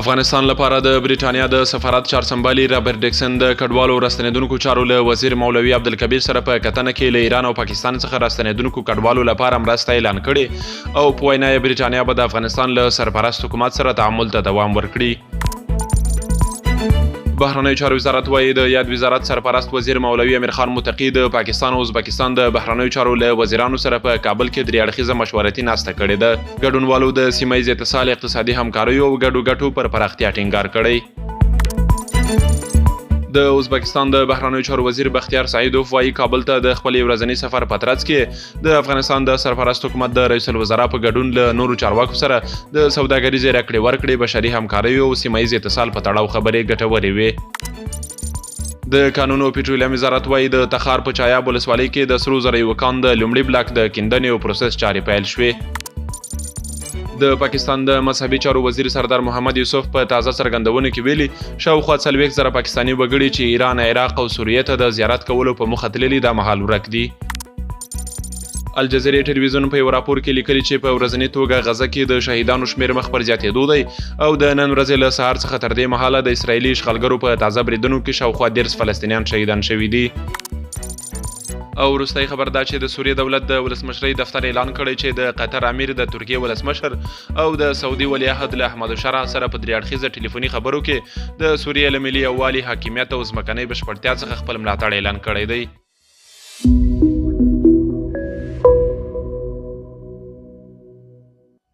افغانستان لپاره د بریټانیا د سفارت چارسمبالي رابرټ ډیکسن د کډوالو راستنیدونکو چارو له وزیر مولوي عبدالکبیر سره په کتنه کې له ایران او پاکستان څخه راستنیدونکو کډوالو لپاره مرسته اعلان کړې او په وینا یې بریټانیا به د افغانستان له سرپرست حکومت سره تعامل ته دوام ورکړي. بهرنیو چارو وزارت وایي د یاد وزارت سرپرست وزیر مولوي امیر خان متقي د پاکستان او ازبکستان د بهرنیو چارو له وزیرانو سره په کابل کې درې اړخیزه مشورتي ناسته کړې ده. ګډونوالو د سیمه ییز اتصال، اقتصادي همکاریو او ګډو ګټو پر پراختیا ټینګار کړی. د ازبکستان د بهرنیو چارو وزیر بختیار سعیدوف وایي کابل ته د خپل ورځني سفر په ترڅ کې د افغانستان د سرپرست حکومت د رئیس الوزرا په ګډون له نورو چارواکو سره د سوداګریزې راکړې ورکړې، بشري همکاریو او سیمه ییز اتصال په تړاو خبرې ګټورې وې. د قانون او پټرولیم وزارت وایي د تخار په چایاب ولسوالۍ کې د سرو زرو یو کان د لومړي بلاک د کیندنې او پروسس چارې پیل شوې. د پاکستان د مذهبي چارو وزیر سردار محمد یوسف په تازه څرګندونه کې ویلي شاوخوا 40,000 پاکستاني وګړي چې ایران، عراق او سوریې ته د زیارت کولو په موخه تللي دا مهال ورک دي. الجزیرې ټلویزیون په یو راپور کې لیکلي چې په ورځني توګه غزه کې د شهیدانو شمیر مخ پر زیاتېدو دی او د نن ورځې له سهار څخه تر دې مهاله د اسرایلي اشغالګرو په تازه بریدونو کې شاوخوا 10 فلسطینیان شهیدان شوي دي. او وروستی خبر دا چې د سوریې دولت د ولسمشرۍ دفتر اعلان کړی چې د قطر امیر، د ترکیې ولسمشر او د سعودي ولیعهد له احمد الشرع سره په درې اړخیزه ټلیفوني خبرو کې د سوریې له ملي یووالي، حاکمیت او ځمکنۍ بشپړتیا څخه خپل ملاتړ اعلان کړی دی.